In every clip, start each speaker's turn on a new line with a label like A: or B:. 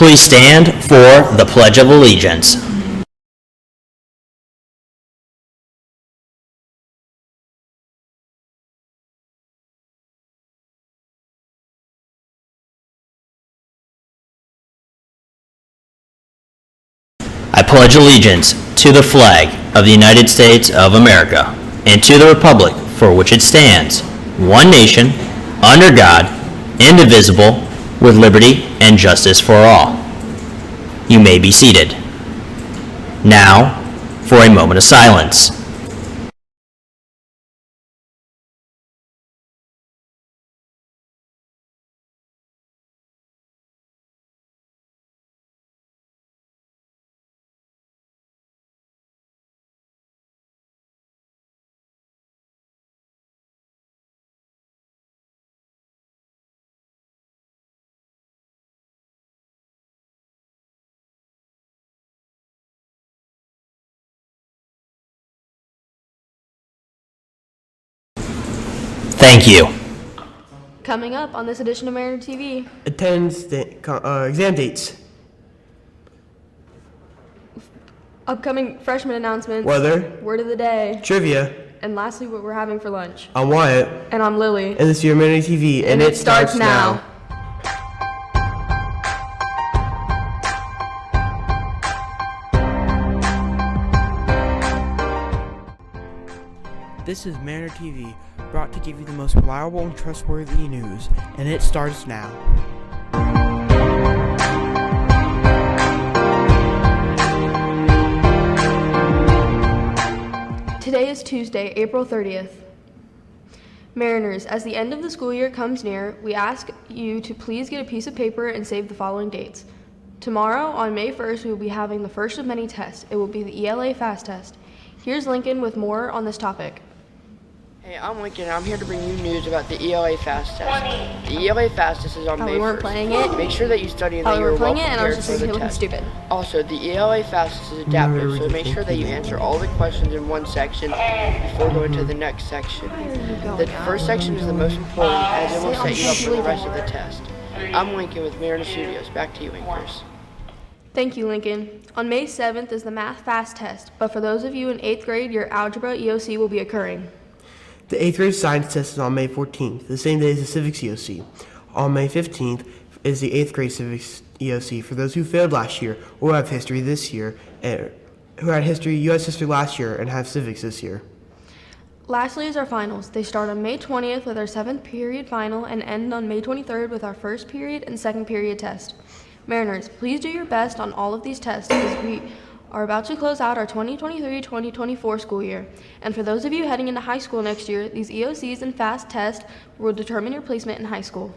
A: Please stand for the Pledge of Allegiance. I pledge allegiance to the flag of the United States of America and to the republic for which it stands, one nation, under God, indivisible, with liberty and justice for all. You may be seated. Now, for a moment of silence. Thank you.
B: Coming up on this edition of Mariner TV.
C: Attendance, exam dates,
B: Upcoming freshman announcements.
C: weather,
B: Word of the day.
C: trivia.
B: And lastly, what we're having for lunch.
C: I'm Wyatt,
B: And I'm Lily.
C: and this is your Mariner TV, and it starts now. This is Mariner TV, brought to give you the most reliable and trustworthy news, and it starts now.
B: Today is Tuesday, April 30th. Mariners, as the end of the school year comes near, we ask you to please get a piece of paper and save the following dates. Tomorrow, on May 1st, we will be having the first of many tests. It will be the ELA Fast Test. Here's Lincoln with more on this topic.
D: Hey, I'm Lincoln, and I'm here to bring you news about the ELA Fast Test. The ELA Fast Test is on May 1st.
B: We weren't playing it.
D: Make sure that you study and that
B: We
D: you're
B: were
D: well
B: playing it, and I was
D: prepared
B: just
D: for
B: thinking
D: the
B: looking
D: test.
B: stupid.
D: Also, the ELA Fast Test is adaptive, so make sure that you answer all the questions in one section before going to the next section. The first section is the most important, as it will set you up for the rest of the test. I'm Lincoln with Mariner Studios. Back to you, anchors.
B: Thank you, Lincoln. On May 7th is the Math Fast Test, but for those of you in 8th grade, your Algebra EOC will be occurring.
C: The 8th grade science test is on May 14th, the same day as the civics EOC. On May 15th is the 8th grade civics EOC for those who failed last year or have history this year, and who had U.S. history last year and have civics this year.
B: Lastly is our finals. They start on May 20th with our 7th period final and end on May 23rd with our 1st period and 2nd period test. Mariners, please do your best on all of these tests as we are about to close out our 2023-2024 school year. And for those of you heading into high school next year, these EOCs and FAST tests will determine your placement in high school.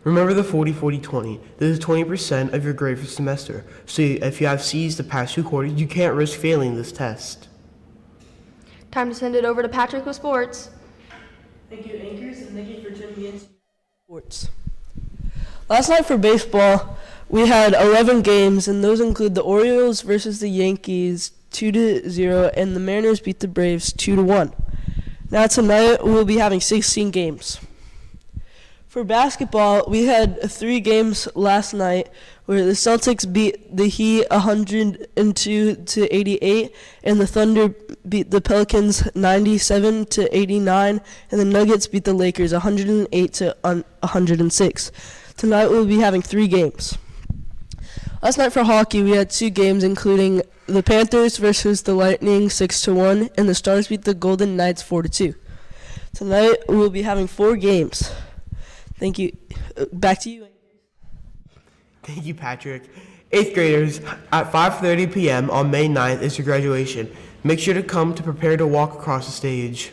C: Remember the 40-40-20. This is 20% of your grade for the semester. So if you have C's the past 2 quarters, you can't risk failing this test.
B: Time to send it over to Patrick with sports.
E: Thank you, anchors, and thank you for tuning in to sports. Last night for baseball, we had 11 games, and those include the Orioles versus the Yankees 2-0, and the Mariners beat the Braves 2-1. Now tonight, we'll be having 16 games. For basketball, we had 3 games last night where the Celtics beat the Heat 102-88, and the Thunder beat the Pelicans 97-89, and the Nuggets beat the Lakers 108-106. Tonight we'll be having 3 games. Last night for hockey, we had 2 games, including the Panthers versus the Lightning 6-1, and the Stars beat the Golden Knights 4-2. Tonight we'll be having 4 games. Thank you. Back to you.
C: Thank you, Patrick. 8th graders, at 5:30 p.m. on May 9th is your graduation. Make sure to come to prepare to walk across the stage.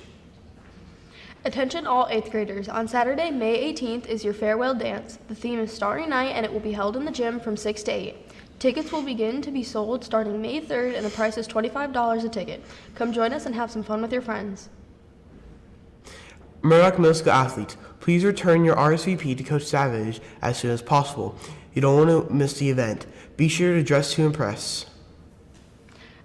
B: Attention all 8th graders. On Saturday, May 18th is your farewell dance. The theme is Starry Night, and it will be held in the gym from 6 to 8. Tickets will begin to be sold starting May 3rd, and the price is $25 a ticket. Come join us and have some fun with your friends.
C: Murdoch Middle School athletes, please return your RSVP to Coach Savage as soon as possible. You don't want to miss the event. Be sure to dress to impress.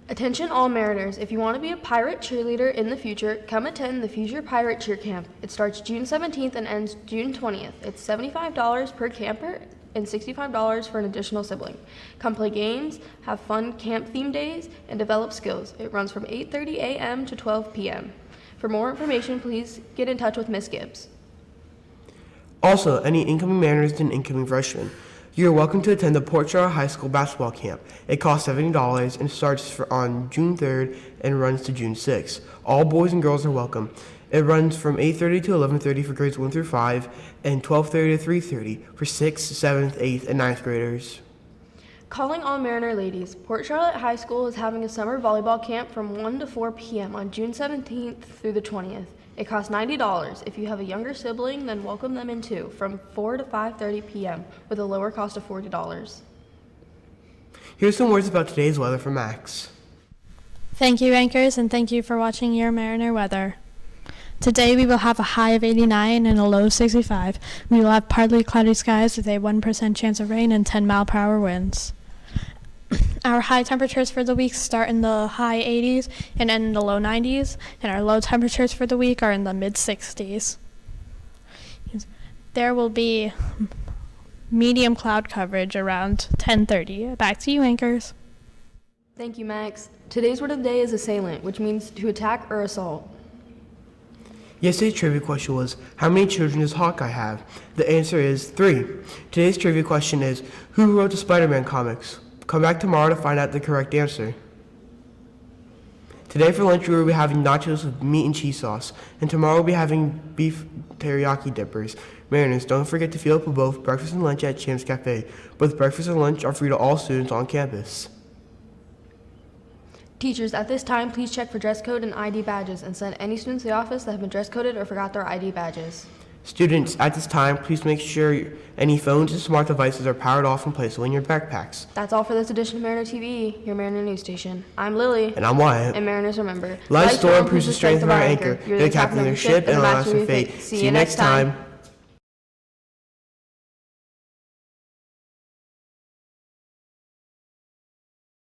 B: Attention all Mariners, if you want to be a pirate cheerleader in the future, come attend the Future Pirate Cheer Camp. It starts June 17th and ends June 20th. It's $75 per camper and $65 for an additional sibling. Come play games, have fun camp theme days, and develop skills. It runs from 8:30 a.m. to 12 p.m. For more information, please get in touch with Miss Gibbs.
C: Also, any incoming Mariners and incoming freshmen, you are welcome to attend the Port Charlotte High School basketball camp. It costs $70 and starts on June 3rd and runs to June 6th. All boys and girls are welcome. It runs from 8:30 to 11:30 for grades 1 through 5 and 12:30 to 3:30 for 6th, 7th, 8th, and 9th graders.
B: Calling all Mariner ladies, Port Charlotte High School is having a summer volleyball camp from 1 to 4 p.m. on June 17th through the 20th. It costs $90. If you have a younger sibling, then welcome them in too, from 4 to 5:30 p.m. with a lower cost of $40.
C: Here's some words about today's weather from Max.
F: Thank you, anchors, and thank you for watching your Mariner weather. Today we will have a high of 89 and a low of 65. We will have partly cloudy skies with a 1% chance of rain and 10-mile-per-hour winds. Our high temperatures for the week start in the high 80s and end in the low 90s, and our low temperatures for the week are in the mid-60s. There will be medium cloud coverage around 10:30. Back to you, anchors.
B: Thank you, Max. Today's word of the day is assailant, which means to attack or assault.
C: Yesterday's trivia question was, how many children does Hawkeye have? The answer is 3. Today's trivia question is, who wrote the Spider-Man comics? Come back tomorrow to find out the correct answer. Today for lunch we will be having nachos with meat and cheese sauce, and tomorrow we'll be having beef teriyaki dippers. Mariners, don't forget to fuel up with both breakfast and lunch at Champs Cafe. Both breakfast and lunch are free to all students on campus.
B: Teachers, at this time, please check for dress code and ID badges and send any students to the office that have been dress coded or forgot their ID badges.
C: Students, at this time, please make sure any phones and smart devices are powered off and placed in your backpacks.
B: That's all for this edition of Mariner TV, your Mariner news station. I'm Lily.
C: And I'm Wyatt.
B: And Mariners, remember,
C: Life's storm proves the strength of our anchor. You're the captain of your ship and the master of your fate. See you next time.